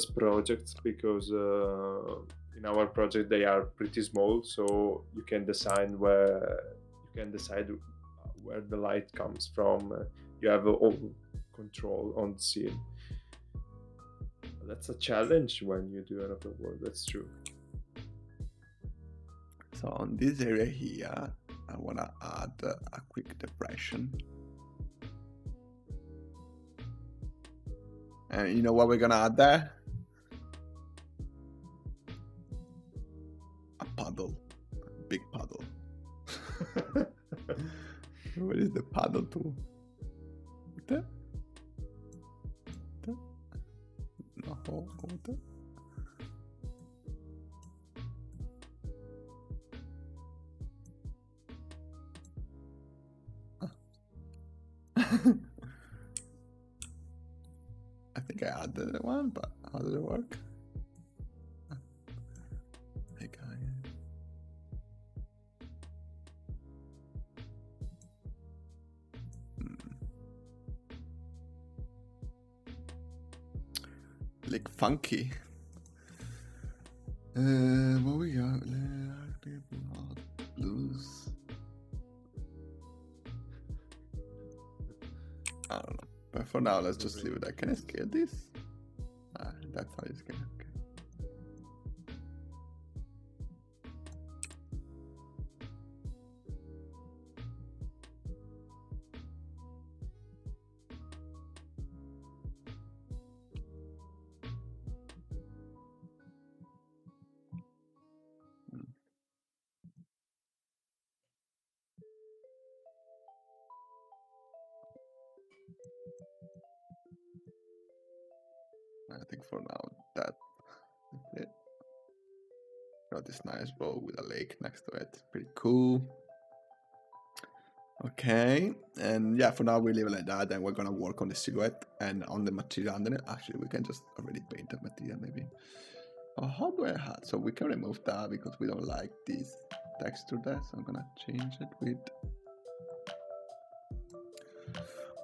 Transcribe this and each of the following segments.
projects because in our project they are pretty small, so you can decide where the light comes from. You have all control on the scene. That's a challenge when you do an open world. That's true. So on this area here, I want to add a quick depression. And you know what we're going to add there? A puddle. A big puddle. Where is the puddle tool? There? There? No, over there? I think I added one, but how does it work? Like funky. What we got? Blues. I don't know. But for now, let's just leave it there. Can I scale this? That's how you scale. Okay. I think for now that's it. Got this nice bowl with a lake next to it. Pretty cool. Okay, and yeah, for now we leave it like that, and we're gonna work on the silhouette and on the material underneath. Actually, we can just already paint the material maybe. Oh, how do I have? So we can remove that because we don't like this texture there, so I'm gonna change it with...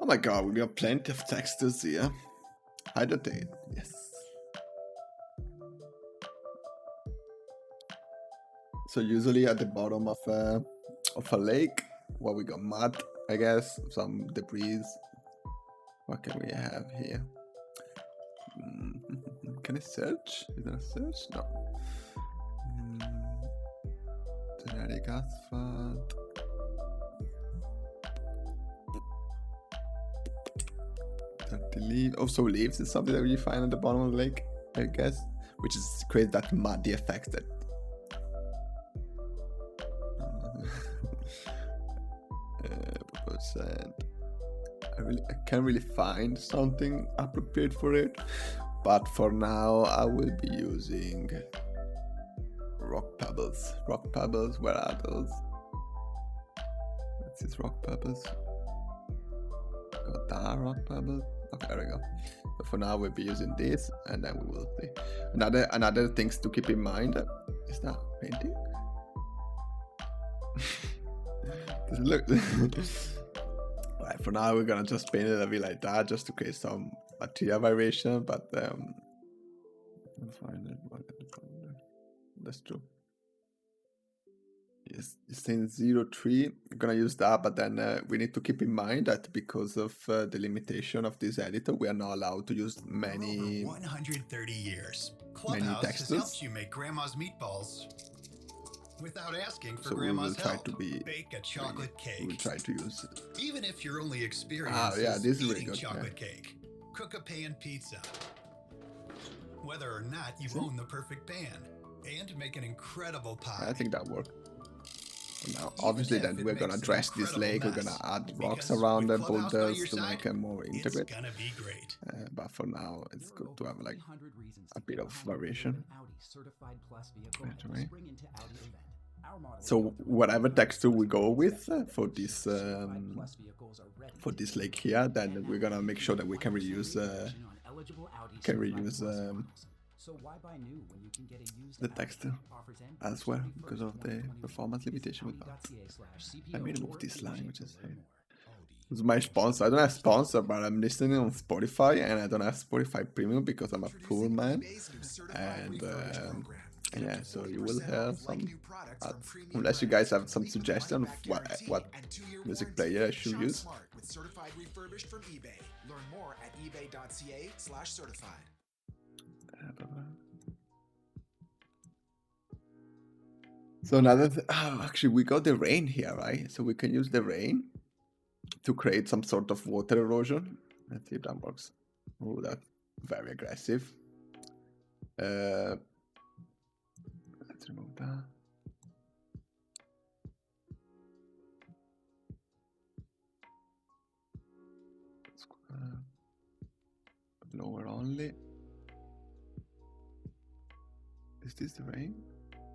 Oh my god, we got plenty of textures here. Hydrate, yes. So usually at the bottom of a lake, what we got? Mud, I guess, some debris. What can we have here? Can I search? Is there a search? No. Generic asphalt. Leaf. Also, leaves is something that you find at the bottom of the lake, I guess, which is creates that muddy effect that. I can't really find something appropriate for it, but for now I will be using rock pebbles. Rock pebbles, where are those? What's this rock pebbles? Got that rock pebbles. Okay, there we go. But for now we'll be using this, and then we will see. Another things to keep in mind is that painting. Look. Right, for now we're gonna just paint it a bit like that, just to create some material variation. But that's true. Yes, it's saying 0.3. We're gonna use that, but then we need to keep in mind that because of the limitation of this editor, we are not allowed to use many. For over 130 years, Clubhouse has helped you make grandma's meatballs without asking for grandma's help. Bake a chocolate cake. We will try to use it. Even if your only experience is eating chocolate cake. Cook a pan pizza. Whether or not you own the perfect pan. And make an incredible pie. I think that worked. Now, obviously, then we're gonna dress this lake. We're gonna add rocks around the boulders to make it more integrated. It's gonna be great. But for now, it's good to have like a bit of variation. So whatever texture we go with for this lake here, then we're gonna make sure that we can reuse the texture as well because of the performance limitation with that. Let me remove this line, which is here. It's my sponsor. I don't have sponsor, but I'm listening on Spotify, and I don't have Spotify Premium because I'm a poor man. And yeah, so you will have some ads. Unless you guys have some suggestion of what music player I should use. With certified refurbished from eBay. Learn more at ebay.ca/certified. So now actually we got the rain here, right? So we can use the rain to create some sort of water erosion. Let's see if that works. Oh, that's very aggressive. Let's remove that. Lower only. Is this the rain?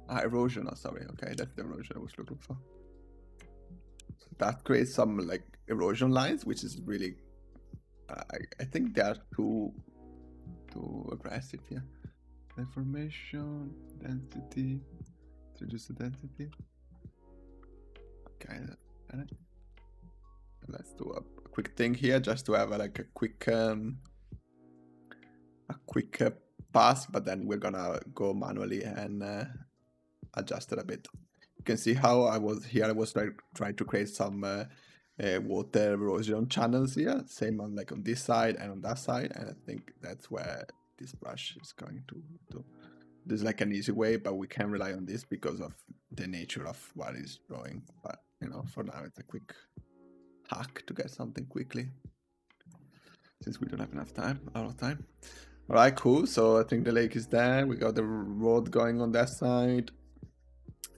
Ah, erosion. Oh, sorry. Okay, that's the erosion I was looking for. So that creates some like erosion lines, which is really. I think they are too aggressive here. Deformation, density, reduce the density. Okay, let's do a quick thing here, just to have like a quick pass, but then we're gonna go manually and adjust it a bit. You can see how I was trying to create some water erosion channels here, same on like on this side and on that side, and I think that's where this brush is going to do. There's like an easy way, but we can rely on this because of the nature of what is drawing. But you know, for now it's a quick hack to get something quickly, since we don't have enough time, a lot of time. All right, cool. So I think the lake is there. We got the road going on that side.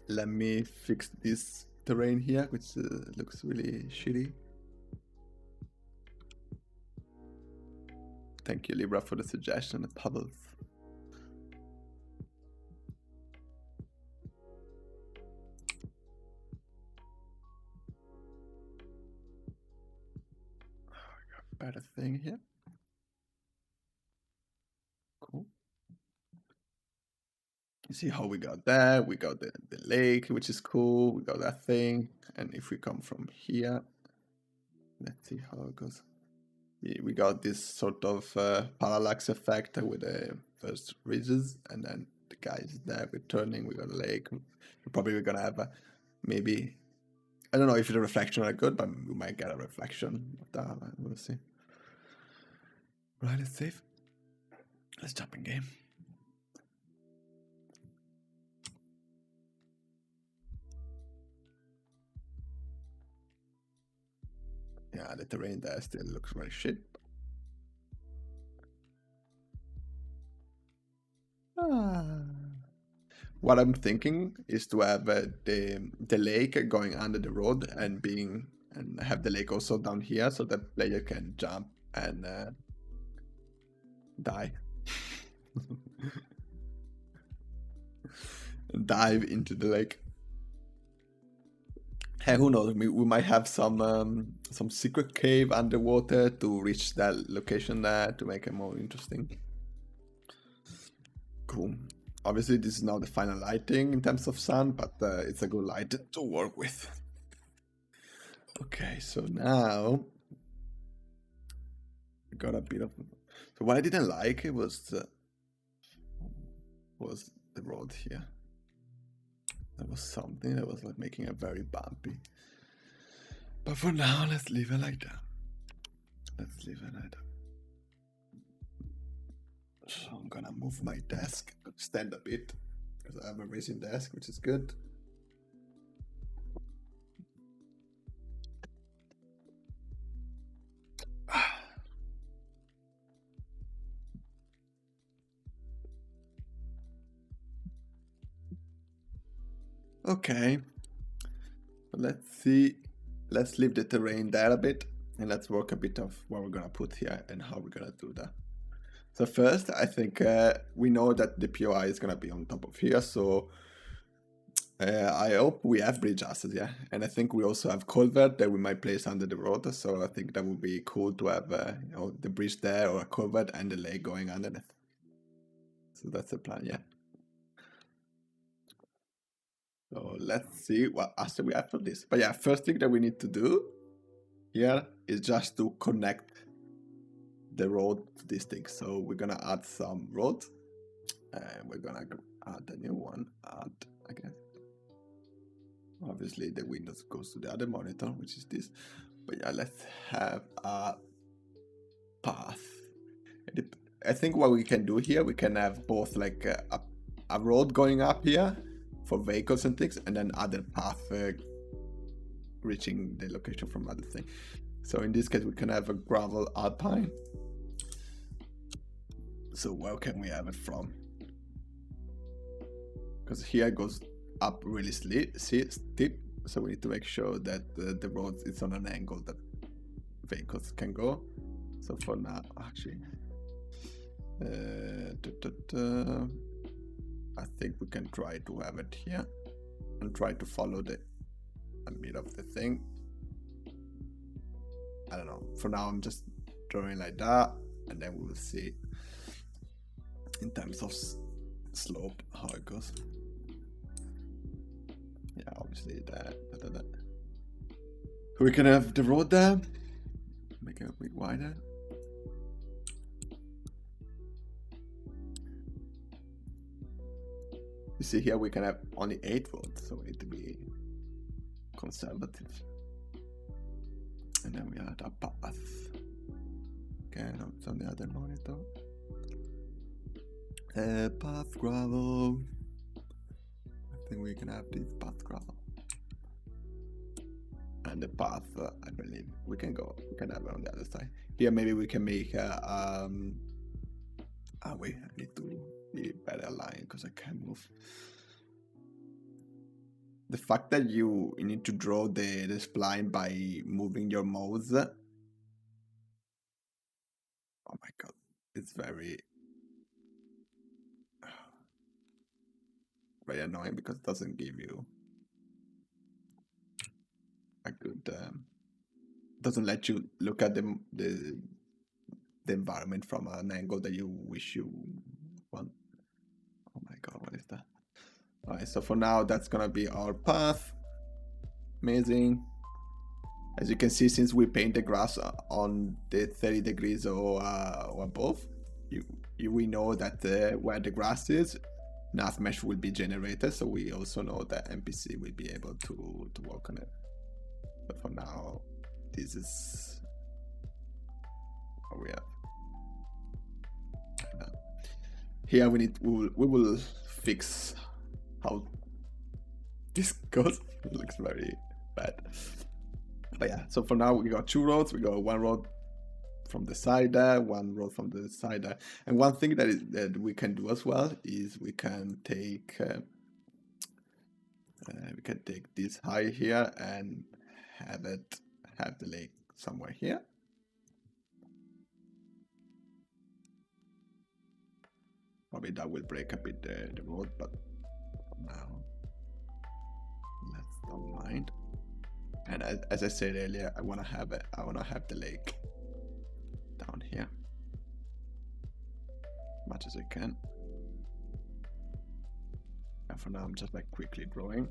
Let me fix this terrain here, which looks really shitty. Thank you, Libra, for the suggestion. The puddles. Better thing here. Cool. You see how we got that? We got the lake, which is cool. We got that thing. And if we come from here, let's see how it goes. We got this sort of parallax effect with the first ridges, and then the guys there returning. We got a lake. We're gonna have maybe, I don't know if the reflection are good, but we might get a reflection of that. We'll see. Right, let's save. Let's jump in game. Yeah, the terrain there still looks very shit. What I'm thinking is to have the lake going under the road and have the lake also down here, so that player can jump and die. Dive into the lake. Hey, who knows? We might have some secret cave underwater to reach that location there to make it more interesting. Cool. Obviously, this is not the final lighting in terms of sun, but it's a good light to work with. Okay, so now we got a bit of. So what I didn't like was the road here. There was something that was like making it very bumpy. But for now, let's leave it like that. So I'm gonna move my desk, stand a bit, because I have a racing desk, which is good. Okay, let's see. Let's leave the terrain there a bit, and let's work a bit of what we're gonna put here and how we're gonna do that. So first, I think we know that the POI is gonna be on top of here, so I hope we have bridge assets, yeah. And I think we also have culvert that we might place under the road, so I think that would be cool to have you know, the bridge there or a culvert and the lake going underneath. So that's the plan, yeah. So let's see what asset we have for this. But yeah, first thing that we need to do here is just to connect the road to this thing. So we're gonna add some roads, and we're gonna add a new one. I guess. Obviously, the Windows goes to the other monitor, which is this. But yeah, let's have a path. I think what we can do here, we can have both like a road going up here for vehicles and things, and then other path reaching the location from other thing. So in this case, we can have a gravel alpine. So where can we have it from? Because here it goes up really steep, so we need to make sure that the road is on an angle that vehicles can go. So for now, actually, I think we can try to have it here and try to follow the mid of the thing. I don't know. For now, I'm just drawing like that, and then we will see in terms of slope how it goes. Yeah, obviously that. So we can have the road there, make it a bit wider. You see here we can have only 8 roads, so we need to be conservative. And then we add a path. Okay, no, it's on the other monitor. Path gravel. I think we can have this path gravel. And the path, I believe we can have it on the other side. Here maybe we can make wait, I need to be better aligned because I can't move. The fact that you need to draw the spline by moving your mouse. Oh my god, it's very annoying because it doesn't give you a good doesn't let you look at the environment from an angle that you wish you want. Oh my god, what is that? Alright, so for now that's gonna be our path. Amazing. As you can see, since we paint the grass on the 30 degrees or above, we know that where the grass is, nav mesh will be generated, so we also know that NPC will be able to work on it. But for now, this is what we have. Here we will fix how this goes. It looks very bad. But yeah, so for now we got 2 roads. We got 1 road from the side there, 1 road from the side there. And one thing that we can do as well is we can take this high here and have the lake somewhere here. Probably that will break a bit the road, but now let's don't mind. And as I said earlier, I wanna have the lake down here as much as I can. And for now, I'm just like quickly drawing.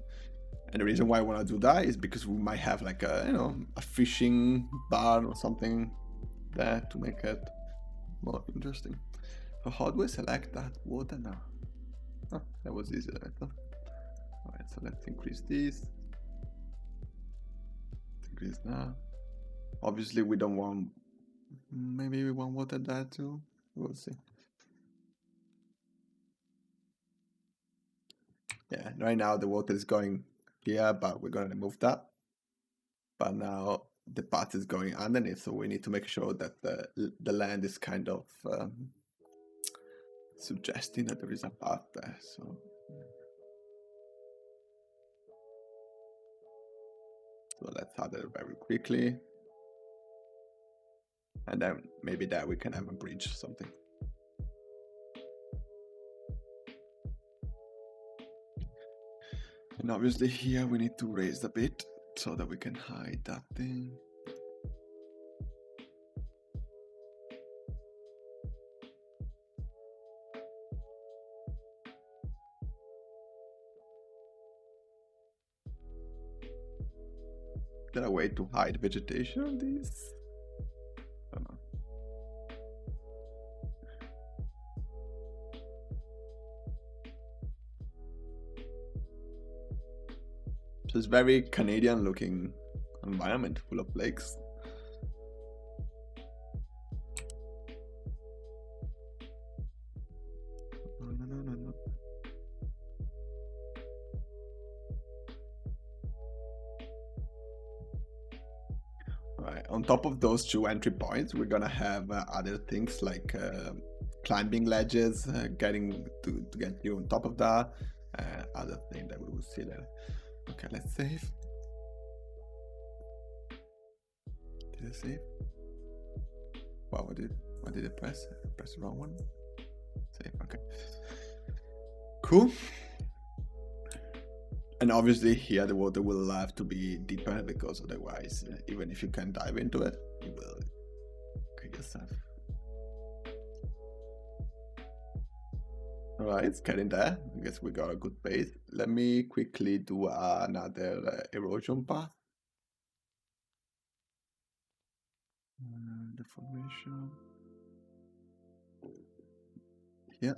And the reason why I want to do that is because we might have like a fishing bar or something there to make it more interesting. So how do I select that water now? Oh, that was easier than I thought. Alright, so let's increase this. Increase now. Obviously we don't want, maybe we want water there too. We'll see. Yeah, right now the water is going here, but we're going to remove that. But now the path is going underneath, so we need to make sure that the land is kind of suggesting that there is a path there. So let's add it very quickly. And then maybe there we can have a bridge or something. And obviously here we need to raise a bit so that we can hide that thing. Is there a way to hide vegetation on this? So it's very Canadian looking environment full of lakes. No. Right. On top of those 2 entry points, we're gonna have other things like climbing ledges, getting to get you on top of that, other thing that we will see there. Okay, let's save. Did I save? Wow, what did I press? I pressed the wrong one. Save. Okay. Cool. And obviously here the water will have to be deeper, because otherwise, even if you can dive into it, you will kill yourself. Alright, it's getting there. I guess we got a good base. Let me quickly do another erosion path. The formation. Here.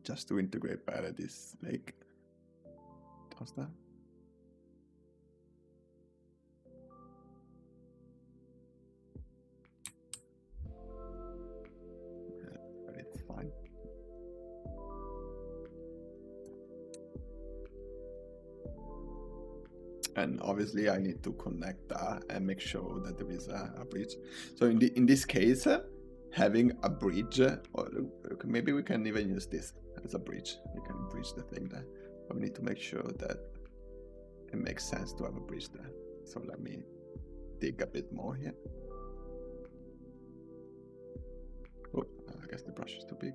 Just to integrate better this lake. How's that? But it's fine. And obviously I need to connect that and make sure that there is a bridge. So in this case, having a bridge, or maybe we can even use this as a bridge. We can bridge the thing there. But we need to make sure that it makes sense to have a bridge there. So let me dig a bit more here. Oh, I guess the brush is too big.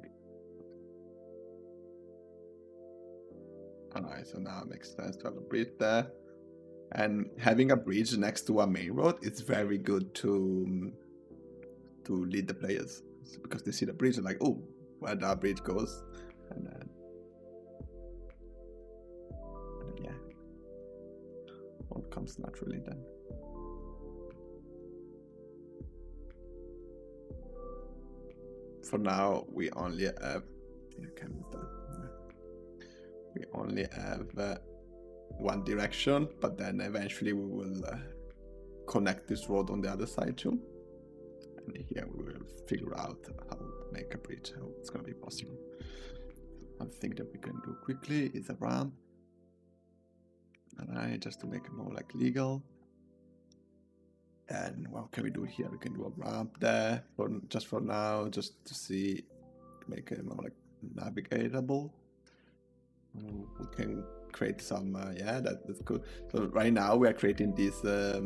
Alright, so now it makes sense to have a bridge there. And having a bridge next to a main road, it's very good to lead the players. So because they see the bridge, they're like, oh, where that bridge goes. And then yeah, all comes naturally then. For now, we only have, we only have one direction, but then eventually we will connect this road on the other side too. And here we will figure out how to make a bridge, how it's going to be possible. One thing that we can do quickly is a ramp. Alright, just to make it more like legal. And what can we do here? We can do a ramp there just for now, just to see, to make it more like navigable. We can create some, yeah, that's cool. So right now we are creating this I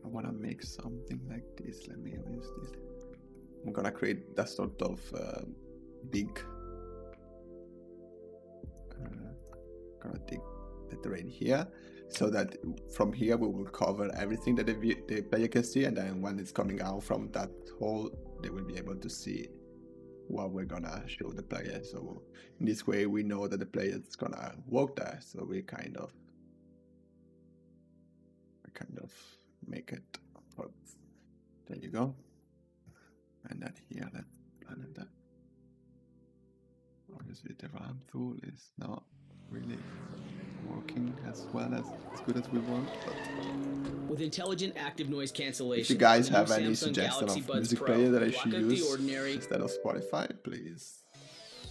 want to make something like this. Let me use this. I'm gonna create that sort of big. Gonna dig the terrain here, so that from here we will cover everything that the player can see, and then when it's coming out from that hole, they will be able to see what we're gonna show the player. So in this way we know that the player is gonna walk there, so we kind of make it. There you go. And then here, let's plan that. Obviously the ramp tool is not really working as well as good as we want, but with intelligent active noise cancellation, if you guys have any Samsung suggestion Galaxy of Buds music Pro player that I block should out the use ordinary instead of Spotify, please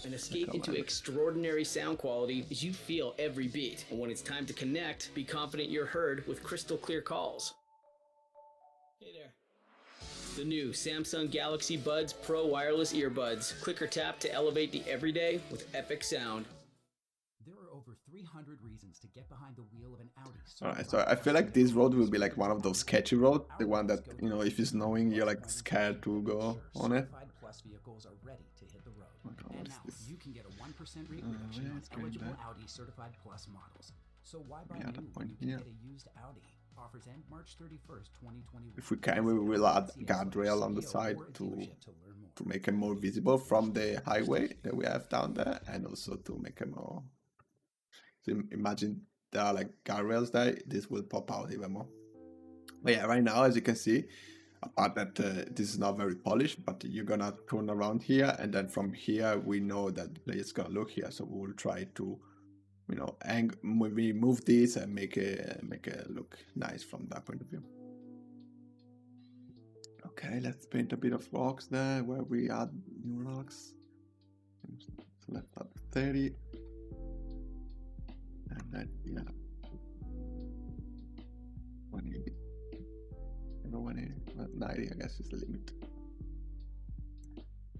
and escape into extraordinary sound quality as you feel every beat. And when it's time to connect, be confident you're heard with crystal clear calls. Hey there. The new Samsung Galaxy Buds Pro wireless earbuds. Click or tap to elevate the everyday with epic sound. There are over 300 reasons to get behind the wheel of an Audi. Alright, so I feel like this road will be like one of those sketchy roads, the one that, you know, if it's snowing, you're like scared to go on it. Plus vehicles are ready to hit the road. Okay, And what is now this? you can get a 1% rate reduction on eligible Audi Certified Plus models. So why buy Yeah, new the when point you can here. get a used Audi? Offers end March 31st, 2021. If we can, we will add guardrail on the side to make it more visible from the highway that we have down there, and also to make it more. So imagine there are like guardrails there, this will pop out even more. But yeah, right now, as you can see, apart that this is not very polished, but you're gonna turn around here, and then from here we know that the player is gonna look here, so we will try to, you know, maybe move this and make it look nice from that point of view. Okay, let's paint a bit of rocks there where we add new rocks. So let's add 30, and then yeah, 180. 90, I guess, is the limit.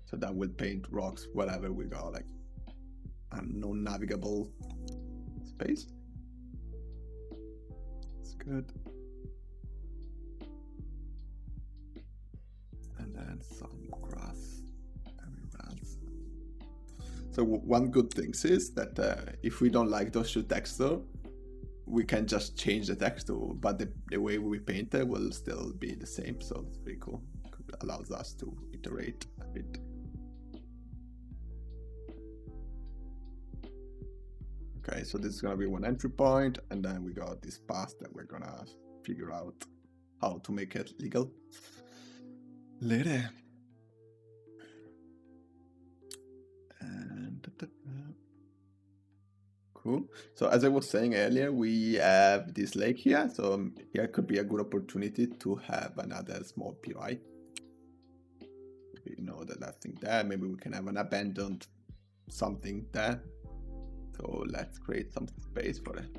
So that will paint rocks wherever we go, like no navigable space. It's good. And then some grass everywhere else. So one good thing is that if we don't like those two textures, we can just change the texture, but the way we paint it will still be the same. So it's pretty cool. It allows us to iterate a bit. Okay, so this is gonna be one entry point, and then we got this path that we're gonna figure out how to make it legal later. And cool. So as I was saying earlier, we have this lake here. So here could be a good opportunity to have another small POI. We know that thing there. Maybe we can have an abandoned something there. So let's create some space for it.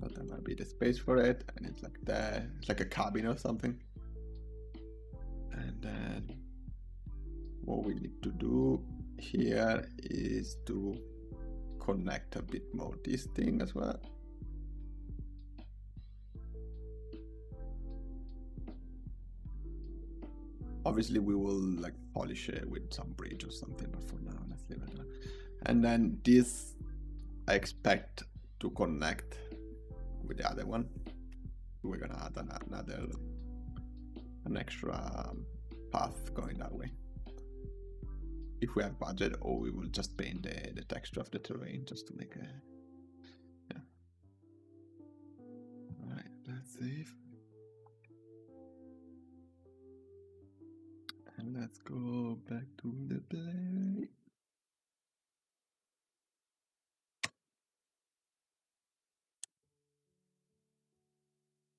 So there might be the space for it, and it's like there. It's like a cabin or something. And then what we need to do here is to connect a bit more this thing as well. Obviously we will like polish it with some bridge or something, but for now let's leave it there. And then this I expect to connect with the other one. We're gonna add an extra path going that way. If we have budget, or we will just paint the texture of the terrain just to make a, yeah. All right, let's save. And let's go back to the play.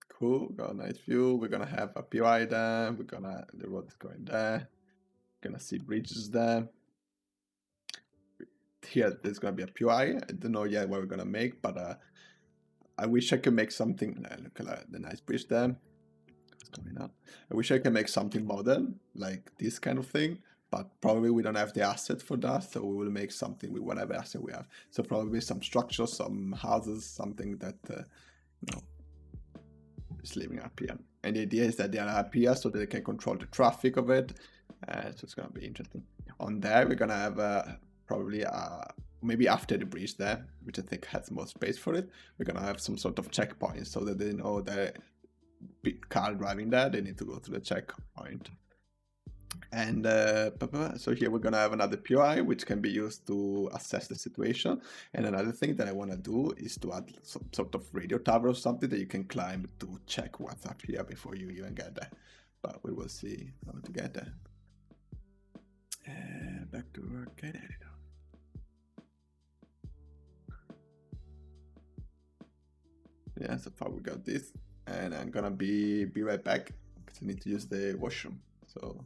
Cool, got a nice view. We're gonna have a POI there. The road is going there. Gonna see bridges there. Here, there's gonna be a POI. I don't know yet what we're gonna make, but I wish I could make something. Look at the nice bridge there. It's coming up. I wish I could make something modern, like this kind of thing, but probably we don't have the asset for that, so we will make something with whatever asset we have. So probably some structures, some houses, something that you know, is living up here. And the idea is that they are up here so that they can control the traffic of it. So it's gonna be interesting. On there, we're gonna have probably maybe after the bridge there, which I think has more space for it, we're gonna have some sort of checkpoint so that they know that car driving there, they need to go to the checkpoint. And so here we're gonna have another POI which can be used to assess the situation. And another thing that I want to do is to add some sort of radio tower or something that you can climb to check what's up here before you even get there. But we will see how to get there. Back to arcade editor. Yeah, so far we got this, and I'm gonna be right back because I need to use the washroom. So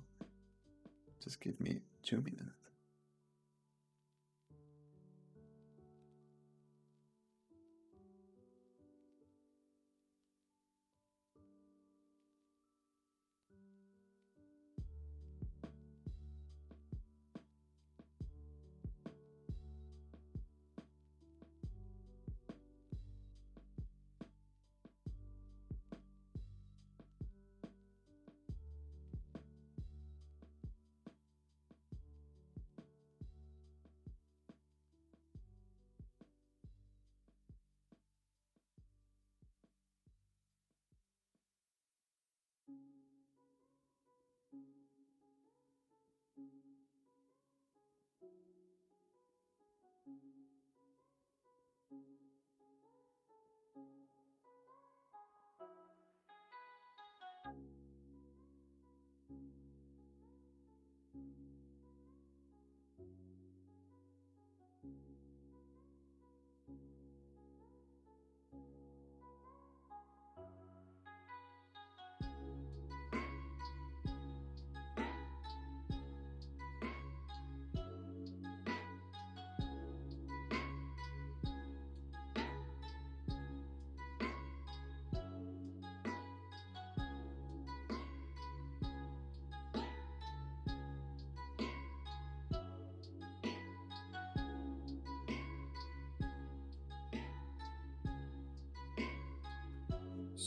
just give me 2 minutes.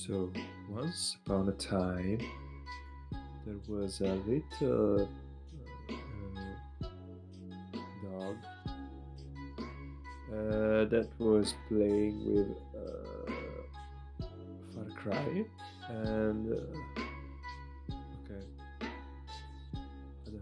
So, once upon a time, there was a little dog that was playing with Far Cry, and okay, I don't know.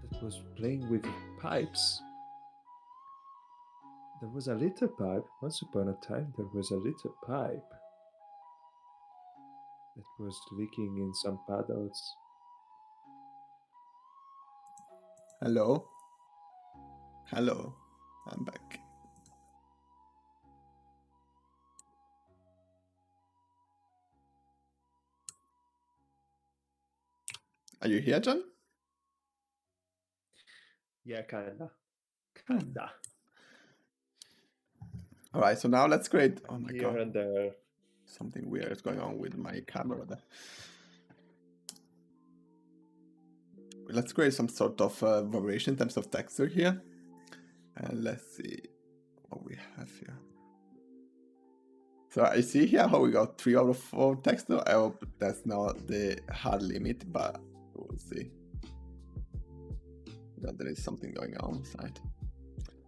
That was playing with pipes. There was a little pipe. Once upon a time, there was a little pipe that was leaking in some puddles. Hello? Hello? I'm back. Are you here, John? Yeah, kinda. All right, so now let's create. Oh my Here god, and there. something weird is going on with my camera there. Let's create some sort of variation in terms of texture here. And let's see what we have here. So I see here how we got 3 out of 4 texture. I hope that's not the hard limit, but we'll see. That there is something going on inside.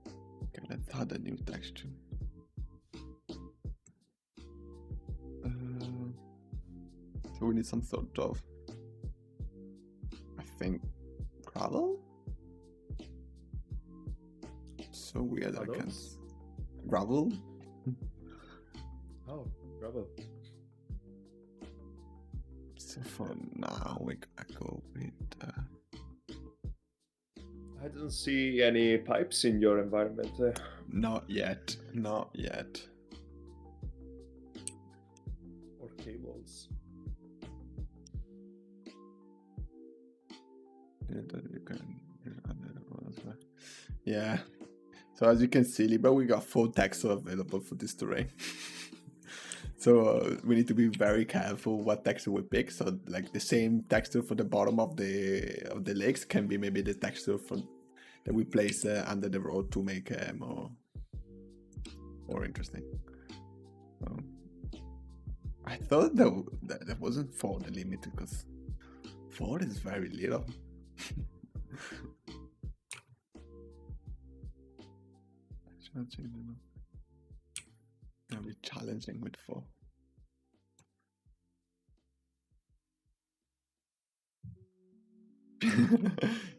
Okay, let's add a new texture. So we need some sort of, I think, gravel? So weird, I can't. Gravel? Oh, gravel. So for now, we gotta go with. I don't see any pipes in your environment. Not yet. Not yet. Or cables. Yeah. So as you can see, Libra, we got 4 textures available for this terrain. So we need to be very careful what texture we pick. So like the same texture for the bottom of the lakes can be maybe the texture that we place under the road to make more interesting. I thought that wasn't 4 the limit, because 4 is very little. It'll be challenging with 4.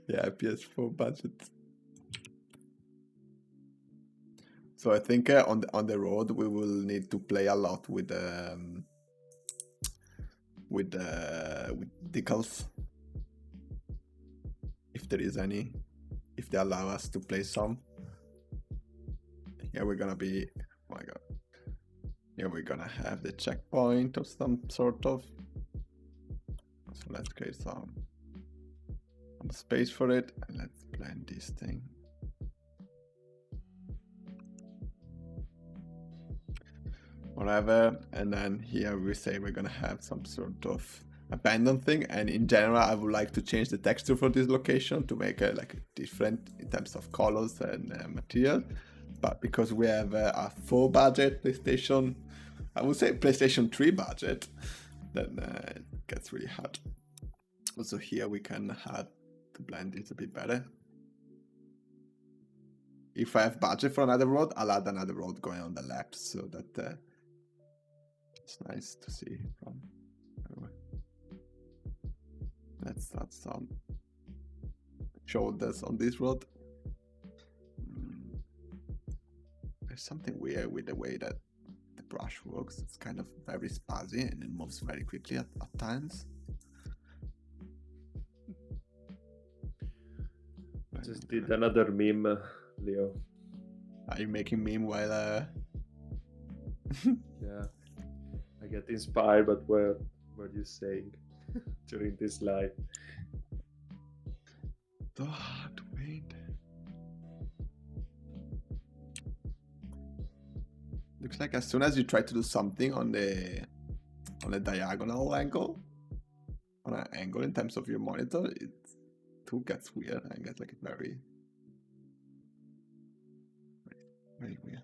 Yeah, PS4 budget. So I think on the road we will need to play a lot with decals, if there is any, if they allow us to play some. Here we're gonna be, oh my god. Here we're gonna have the checkpoint of some sort of. So let's create some space for it, and let's blend this thing. Whatever, and then here we say we're gonna have some sort of abandoned thing, and in general I would like to change the texture for this location to make it like different in terms of colors and material. But because we have a 4 budget PlayStation, I would say PlayStation 3 budget, then it gets really hard. Also here we can add to blend it a bit better. If I have budget for another road, I'll add another road going on the left, so that it's nice to see from everywhere. Let's add some shoulders on this road. There's something weird with the way that the brush works. It's kind of very spazzy and it moves very quickly at times. Just did another meme, Leo. Are you making meme while Yeah, I get inspired, but what are you saying during this live? So hard to wait. Looks like as soon as you try to do something on the diagonal angle, on an angle in terms of your monitor, it too gets weird and gets like very Very weird.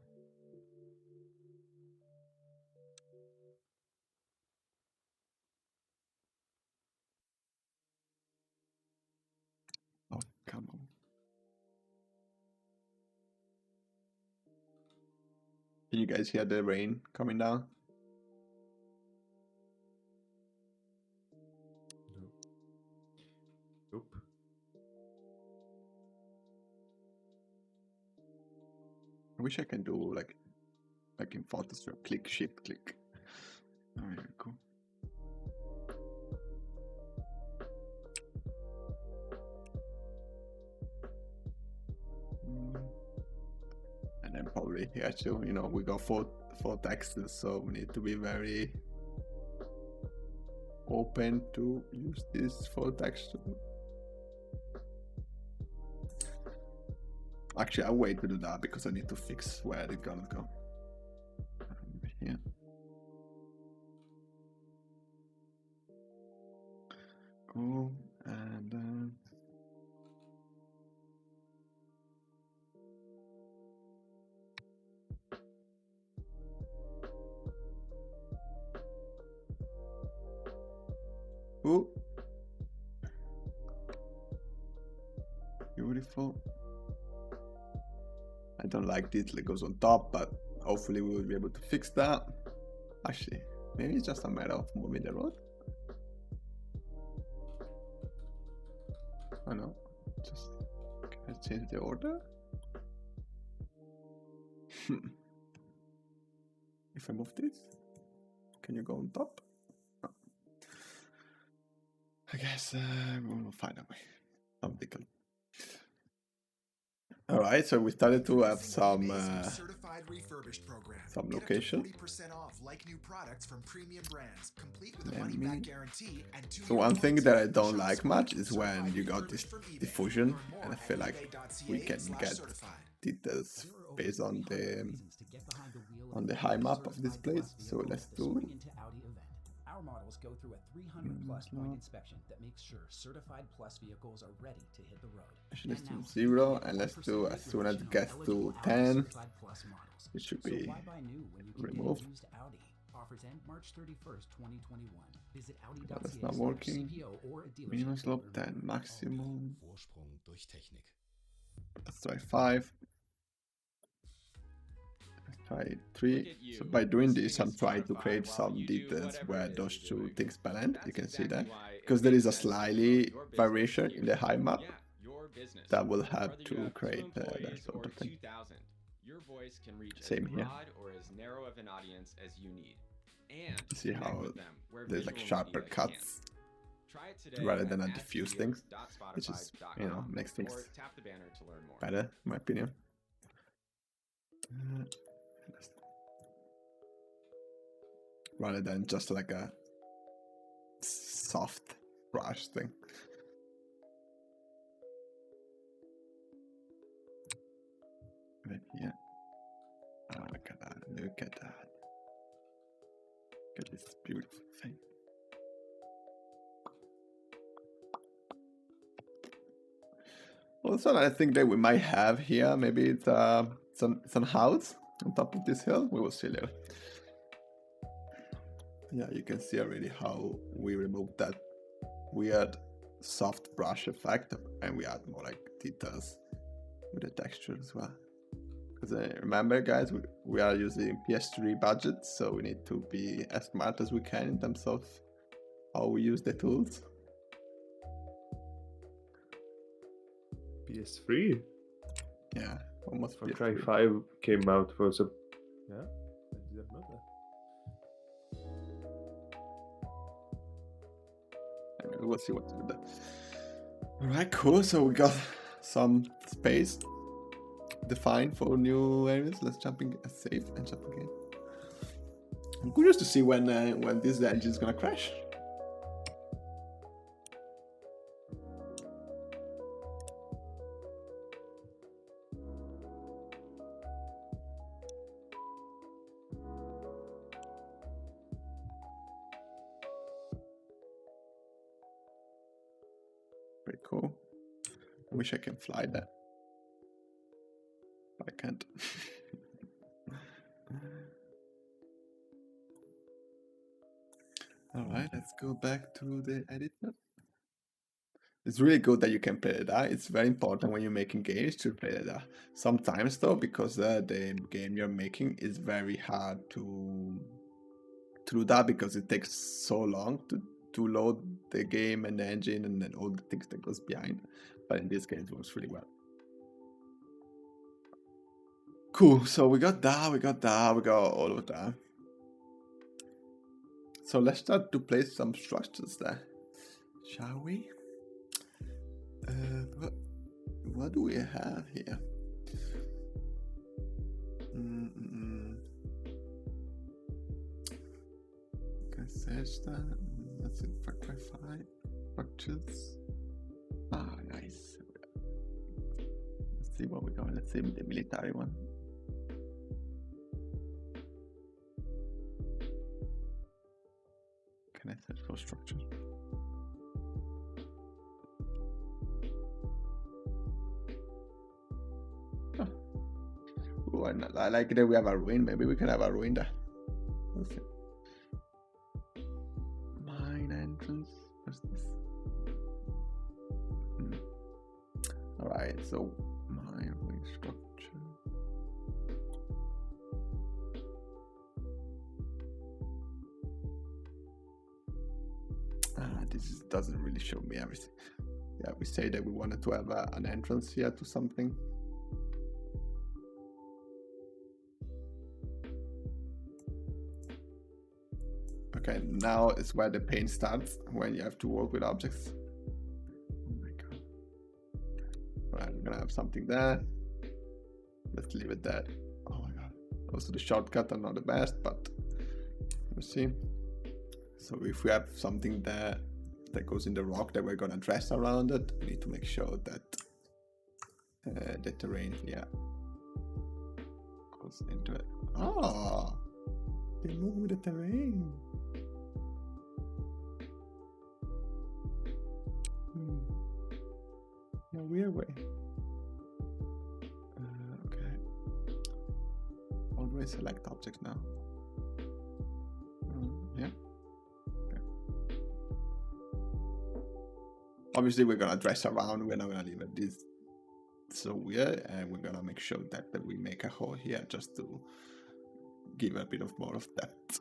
Oh, come on. Can you guys hear the rain coming down? Nope. I wish I can do like in Photoshop, click, shift, click. Oh, yeah, cool. And then probably here too, you know, we got four textures, so we need to be very open to use this for texture. Actually, I'll wait to do that because I need to fix where it's gonna go. Here. Cool, and ooh, beautiful. I don't like this that goes on top, but hopefully we will be able to fix that. Actually, maybe it's just a matter of moving the road. Oh no, just can I change the order? If I move this, can you go on top? No. I guess we'll find a way. Something. All right, so we started to have some certified refurbished program. location. 40% off like new products from premium brands, complete with a money back guarantee and 2 So one thing that I don't like much is when you got this diffusion, and I feel like we can get details based on the high map of this place. So let's do. Our models go through a 300+ point inspection that makes sure certified plus vehicles are ready to hit the road. Actually, let's do 0, and let's do as soon as it gets to 10, it should be removed. Offers end March 31st, 2021. Visit That's not working. Minimum slope 10, maximum. Let's try 5. Let's try 3. So by doing this, I'm trying to create some details where those two things blend. You can see that because there is a slightly variation in the high map that will have to create that sort of thing. Same here. See how there's like sharper cuts rather than a diffuse things, which is, you know, makes things better in my opinion. Rather than just like a soft brush thing. Right here. Oh, look at that. Look at that. Look at this beautiful thing. Also, I think that we might have here, maybe it's some house on top of this hill. We will see later. Yeah, you can see already how we removed that weird soft brush effect, and we add more like details with the texture as well. Because remember, guys, we are using PS3 budget, so we need to be as smart as we can in terms of how we use the tools. PS3? Yeah, almost. Far Cry 5 came out for some. Yeah, I didn't know that. Anyway, we'll see what to do with that. Alright, cool. So we got some space defined for new areas. Let's jump in, save and jump again. I'm curious to see when this engine is gonna crash. Pretty cool. I wish I can fly that. But I can't. All right, let's go back to the editor. It's really good that you can play that. It's very important when you're making games to play that. Sometimes though, because the game you're making is very hard to do that because it takes so long to load the game and the engine and then all the things that goes behind. But in this case, it works really well. Cool. So we got that. We got all of that. So let's start to place some structures there, shall we? What do we have here? Can search that. That's it. Magnified structures. Ah, nice. Let's see what we got. Let's see the military one. Can I search for structures? Oh, I like that we have a ruin. Maybe we can have a ruin there. Let's see. Mine entrance. What's this? Alright, so mine ruin structure. This doesn't really show me everything. Yeah, we say that we wanted to have an entrance here to something. Okay, now is where the pain starts, when you have to work with objects. Oh my god. Alright, we're gonna have something there. Let's leave it there. Oh my god. Also the shortcuts are not the best, but let's see. So if we have something there that goes in the rock that we're gonna dress around it, we need to make sure that the terrain here goes into it. Oh, they move with the terrain. In a weird way. Okay. Always select objects now. Yeah. Okay. Obviously, we're gonna dress around. We're not gonna leave it this so weird, and we're gonna make sure that we make a hole here just to give a bit of more of depth.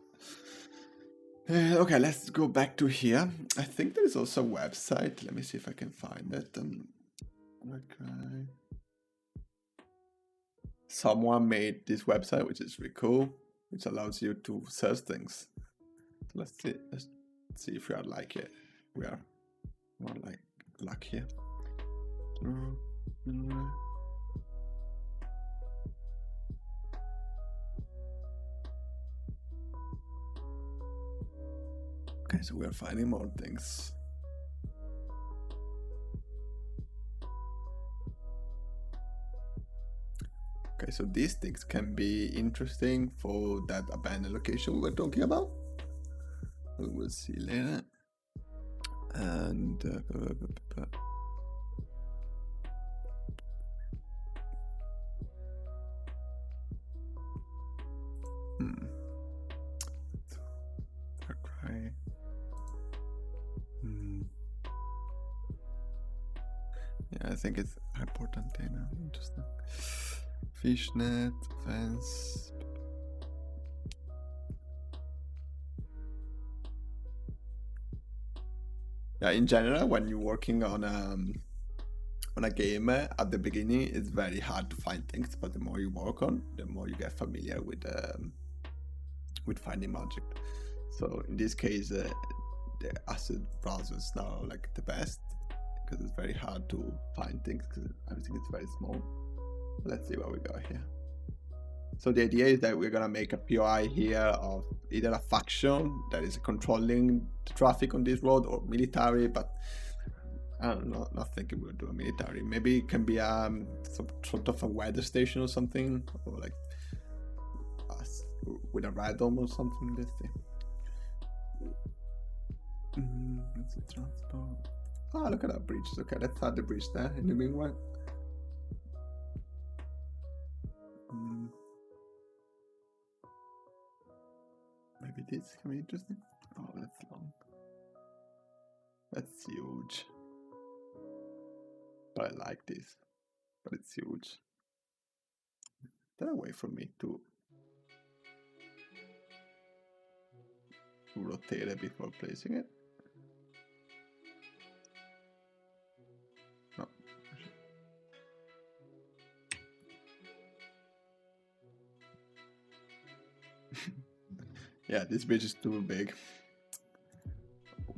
Okay, let's go back to here. I think there is also a website. Let me see if I can find it. Okay. Someone made this website, which is really cool, which allows you to search things. So let's see if we are like it. We are more like luck here. Okay, so we are finding more things. Okay, so these things can be interesting for that abandoned location we were talking about. We will see later. And okay. Yeah, I think it's airport antenna. Interesting. Fishnet, fence. Yeah, in general, when you're working on a game at the beginning, it's very hard to find things. But the more you work on, the more you get familiar with finding object. So in this case, the asset browser is now like the best because it's very hard to find things because everything is very small. Let's see what we got here. So the idea is that we're gonna make a POI here of either a faction that is controlling the traffic on this road or military, but I don't know, not thinking we'll do a military. Maybe it can be some sort of a weather station or something, or like with a radome or something. Let's see. Let's see, transport. Ah, look at that bridge. Okay, let's add the bridge there in the meanwhile. Maybe this can be interesting. Oh, that's long. That's huge. But I like this. But it's huge. They're away from me to rotate a bit before placing it. No. Yeah, this bridge is too big.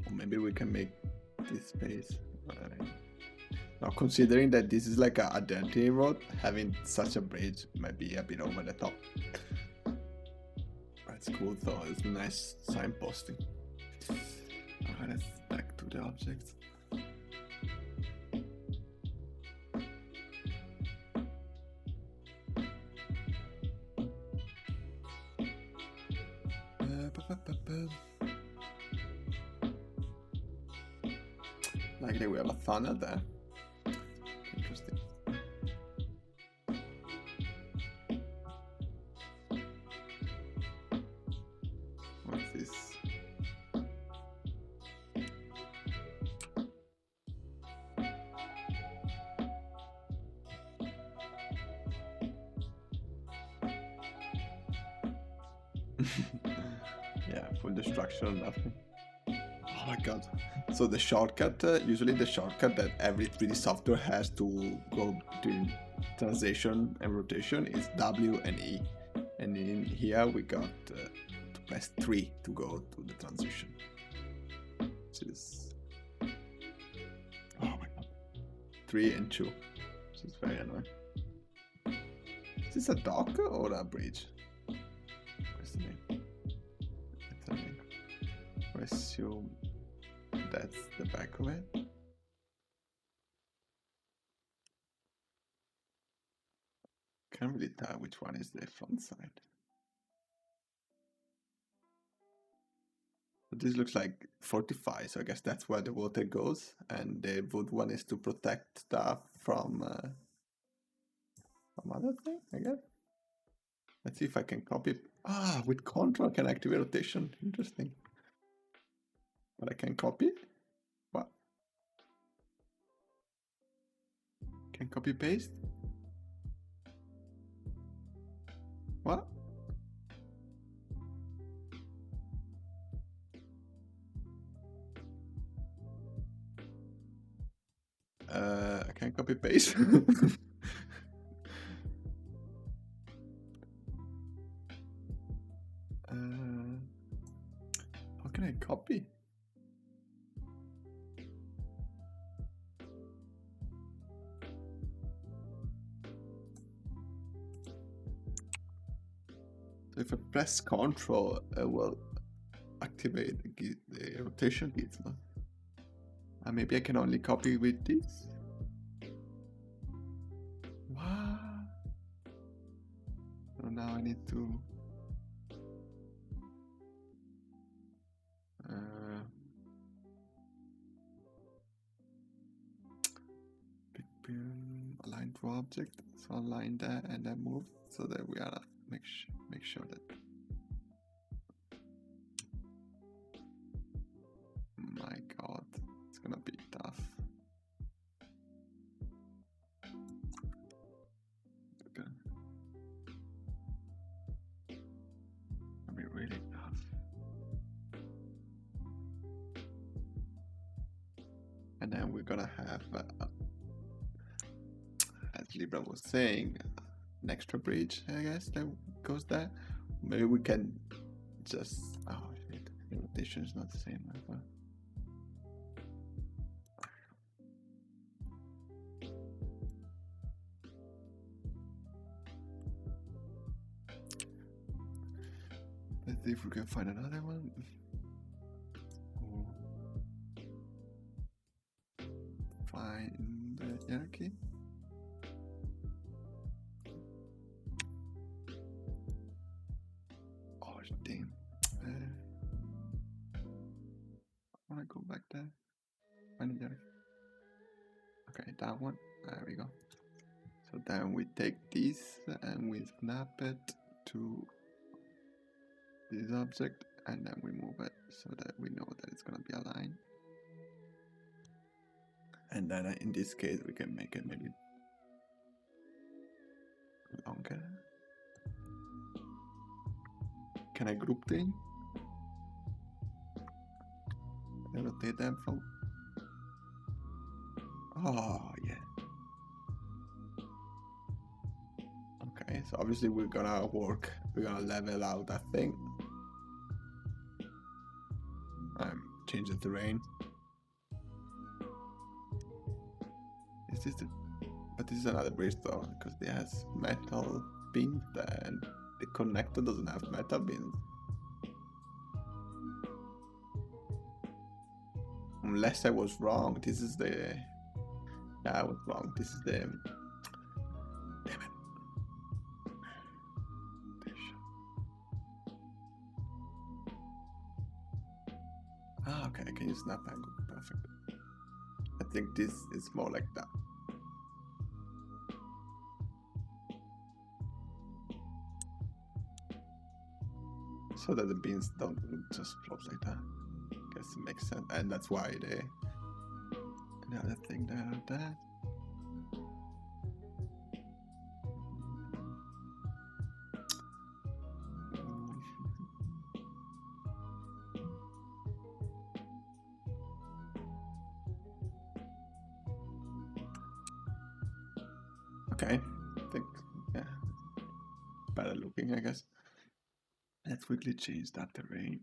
Or maybe we can make this space. Now, considering that this is like a dirty road, having such a bridge might be a bit over the top. That's cool though, it's nice signposting. Alright, let's back to the objects. Like we have a funnel there. Interesting. What's this? Yeah, full destruction, nothing. Oh my god. So the shortcut, usually the shortcut that every 3D software has to go between translation and rotation is W and E. And in here we got to press 3 to go to the transition. Which is... oh my god. 3 and 2. Which is very annoying. Is this a dock or a bridge? What's the name? That's the name. I assume that's the back of it. Can't really tell which one is the front side. But this looks like 45, so I guess that's where the water goes, and the wood one is to protect stuff from other thing, I guess. Let's see if I can copy. Ah, with control I can activate rotation. Interesting. But I can copy. What? Can copy paste? What? I can copy paste. How can I copy? So if I press Ctrl, it will activate the rotation gizmo. And maybe I can only copy with this. What? So now I need to align to object. So align there and then move so that we are make sure that. My god, it's gonna be tough. Okay. Gonna be really tough. And then we're gonna have, as Libra was saying, an extra bridge, I guess, that goes there. Maybe we can just, oh shit, the rotation is not the same as well. Let's see if we can find another one. Find the hierarchy. Oh damn! I wanna go back there. Find the hierarchy. Okay, that one. There we go. So then we take this and we snap it to this object And then we move it so that we know that it's gonna be a line. And then in this case we can make it maybe longer. Can I group them? Can I rotate them from? Oh yeah. Okay, so obviously we're gonna level out that thing. Change the terrain. Is this but this is another bridge though, because it has metal pins and the connector doesn't have metal pins. Unless I was wrong, this is the... Yeah, I was wrong. This is the... Damn it. Ah, okay, I can use snap angle. Perfect. I think this is more like that. So that the beans don't just float like that. Guess it makes sense. And that's why the other thing there. Okay, I think, yeah, better looking, I guess. Let's quickly change that terrain.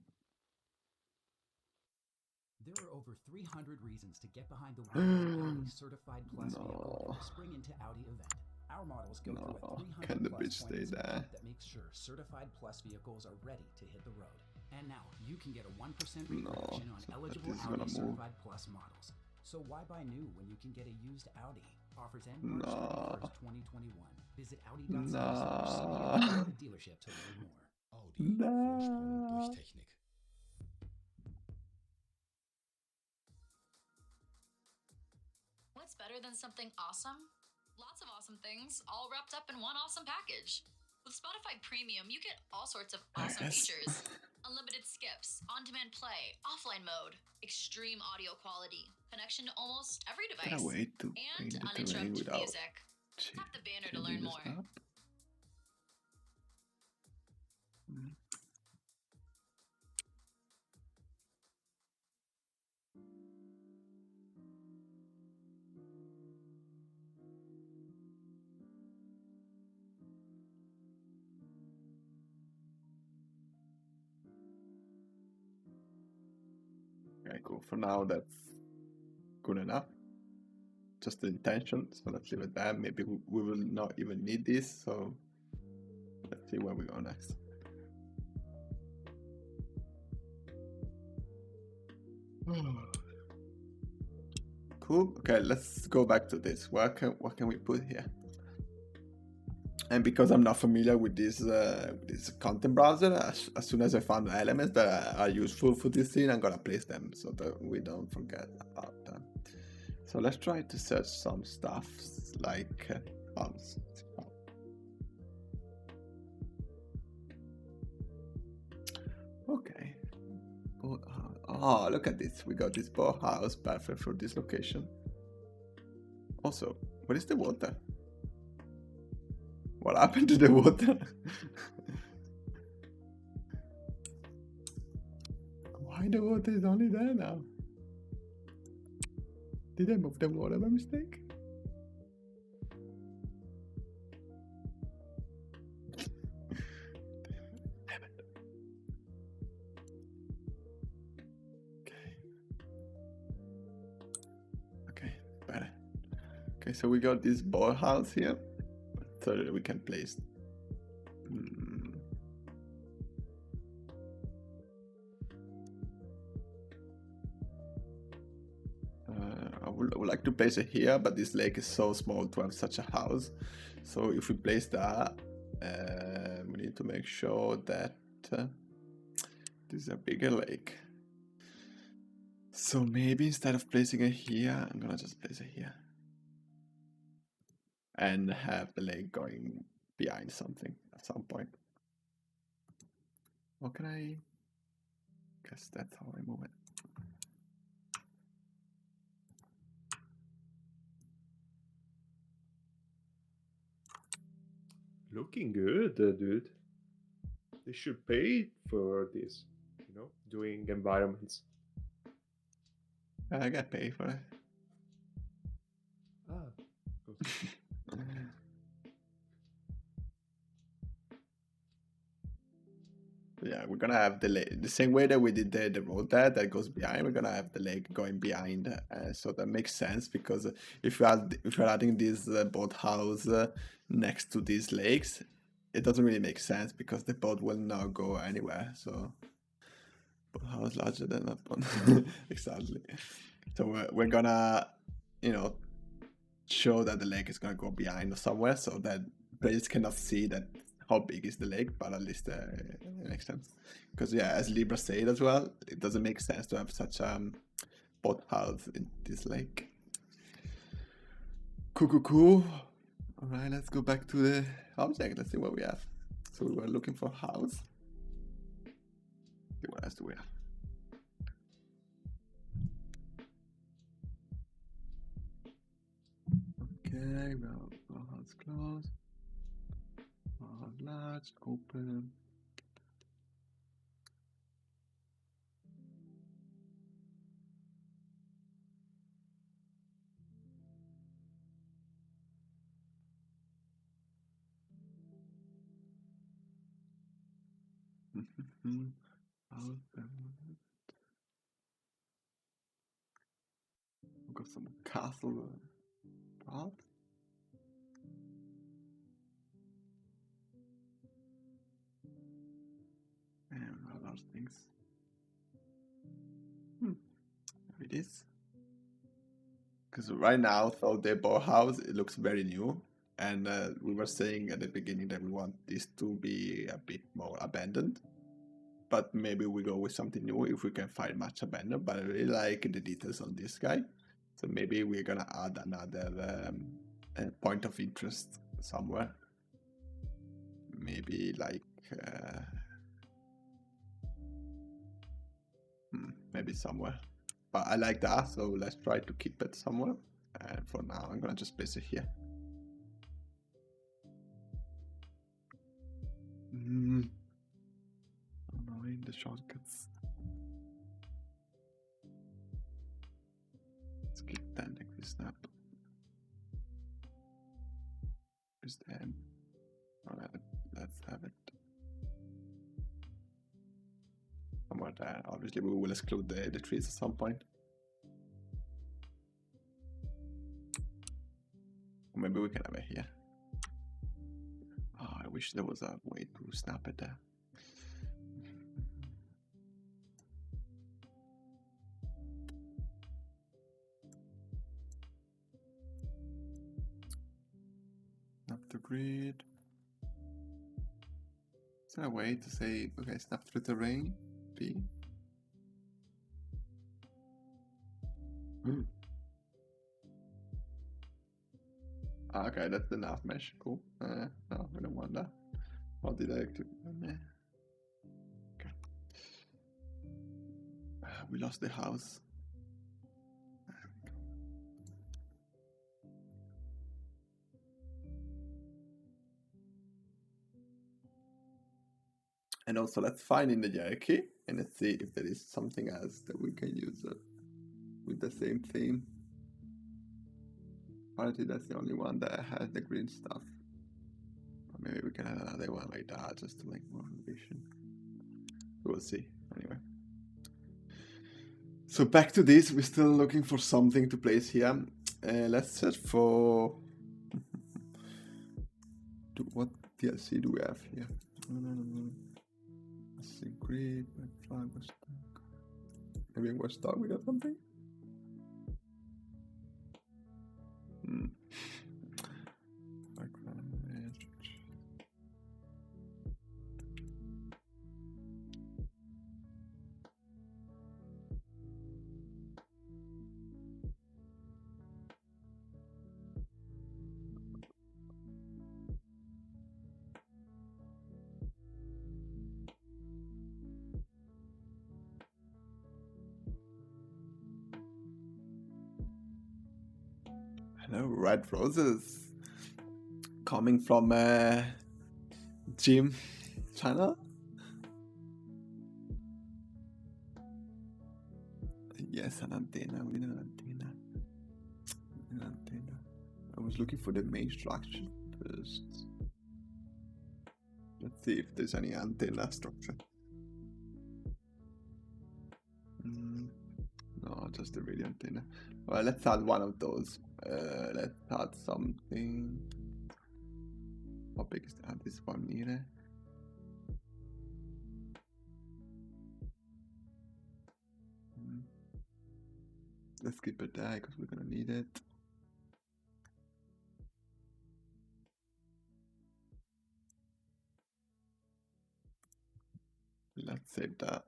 There are over 300 reasons to get behind the Audi Certified Plus vehicle at the Spring into Audi event. Our models go through a 300 plus point inspection that makes sure Certified Plus vehicles are ready to hit the road. And now you can get a 1% rate reduction on eligible Audi Certified Plus models. So why buy new when you can get a used Audi? Offers end March 31st, 2021. Visit Audi.com/or a dealership to learn more. Audi, Vorsprung durch Technik. What's better than something awesome? Lots of awesome things, all wrapped up in one awesome package. With Spotify Premium, you get all sorts of awesome features. Unlimited skips, on-demand play, offline mode, extreme audio quality, connection to almost every device, and uninterrupted music. Tap the banner to learn more. Okay, cool. For now, that's good enough. Just the intention, so let's leave it there. Maybe we will not even need this, so let's see where we go next. Cool. Okay, let's go back to this. What can we put here? And because I'm not familiar with this content browser, as soon as I found elements that are useful for this scene, I'm gonna place them so that we don't forget about them. So let's try to search some stuff like okay. Oh, look at this. We got this boat house, perfect for this location. Also, what is the water? What happened to the water? Why the water is only there now? Did I move the water by mistake? Damn it. Okay, better. Okay, so we got this ball house here. So that we can place. I would like to place it here, but this lake is so small to have such a house. So if we place that, we need to make sure that this is a bigger lake. So maybe instead of placing it here, I'm gonna just place it here. And have the lake going behind something at some point. What can I... Guess that's how I move it. Looking good, dude. They should pay for this, you know, doing environments. I get paid for it. Ah. Yeah, we're gonna have the same way that we did the road there that goes behind. We're gonna have the lake going behind, so that makes sense because if you're adding this boathouse next to these lakes, it doesn't really make sense because the boat will not go anywhere. So boathouse larger than that one, exactly. So we're gonna, you know, show that the lake is gonna go behind or somewhere so that players cannot see that how big is the lake, but at least it makes sense. Because yeah, as Libra said as well, it doesn't make sense to have such boathouse in this lake. Cool. All right, let's go back to the object. Let's see what we have. So we were looking for house. Okay, what else do we have? Okay, well, house closed. Large, open. We've got some castle part. And other things. There it is. Because right now, so the boathouse, it looks very new. And we were saying at the beginning that we want this to be a bit more abandoned. But maybe we go with something new if we can find much abandoned. But I really like the details on this guy. So maybe we're gonna add another point of interest somewhere. Maybe like maybe somewhere. But I like that, so let's try to keep it somewhere. And for now, I'm gonna just place it here. Annoying the shortcuts. Let's click that like this snap. Is the M. Alright, let's have it. Somewhere there. Obviously, we will exclude the trees at some point. Or maybe we can have it here. Oh, I wish there was a way to snap it there. Snap the grid. Is there a way to say, okay, snap through terrain? B? Okay, that's the nav mesh. Cool. No, we don't want that. How did I activate? Okay. We lost the house. And also, let's find in the hierarchy and let's see if there is something else that we can use with the same theme. Apparently, that's the only one that has the green stuff. Or maybe we can add another one like that just to make more ambition. We'll see. Anyway. So back to this, we're still looking for something to place here. Let's search for... what DLC do we have here? Grid, flag was stuck. Maybe in West Star we got something? Hello, red roses. Coming from Jim channel. Yes, an antenna. We need an antenna. An antenna. I was looking for the main structure first. Let's see if there's any antenna structure. No, just the radio antenna. Well, let's add one of those. Let's add something. How big is that? This 1 meter. Let's keep it there because we're gonna need it. Let's save that.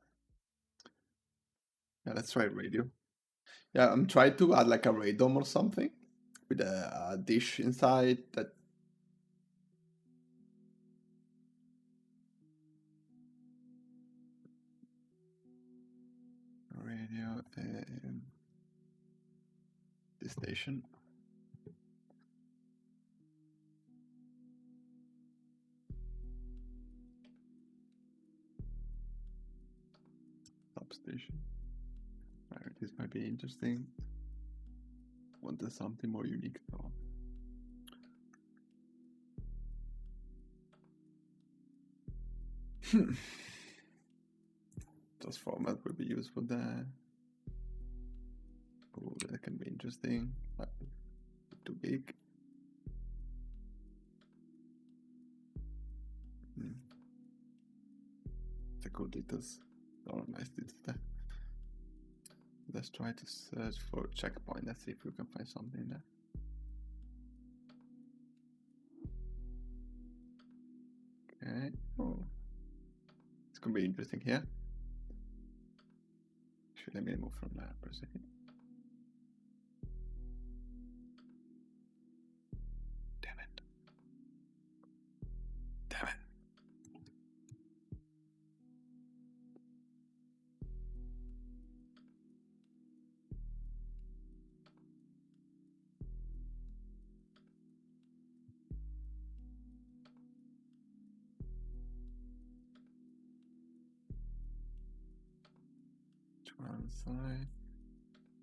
Yeah, let's try radio. Yeah, I'm trying to add like a radome or something with a dish inside that. Radio and the station. Substation. Right, this might be interesting. Want something more unique though. This format will be useful there. Oh, that can be interesting, but too big. The cool details. Oh, nice details there. Let's try to search for checkpoint. Let's see if we can find something there. Okay. Oh, it's gonna be interesting here. Actually, let me move from there for a second. Damn it. Damn it. One side.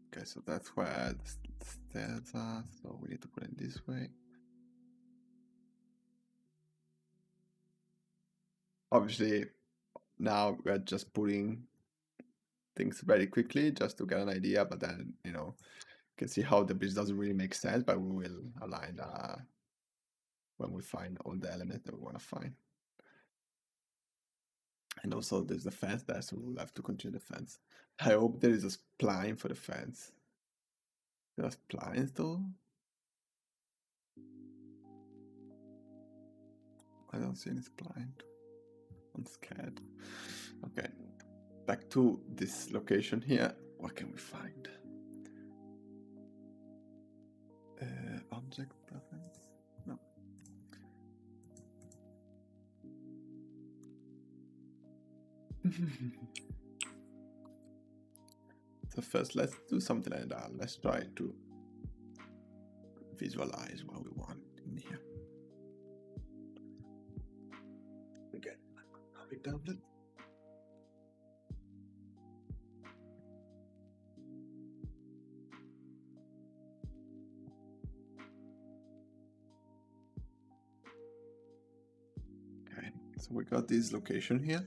Okay, so that's where the stairs are, so we need to put it this way. Obviously, now we're just putting things very quickly just to get an idea, but then, you know, you can see how the bridge doesn't really make sense, but we will align that when we find all the elements that we want to find. And also there's the fence there, so we'll have to continue the fence. I hope there is a spline for the fence. There are splines though? I don't see any spline. I'm scared. Okay, back to this location here. What can we find? Object preference? No. So first, let's do something like that. Let's try to visualize what we want in here. Okay, copy tablet. Okay, so we got this location here.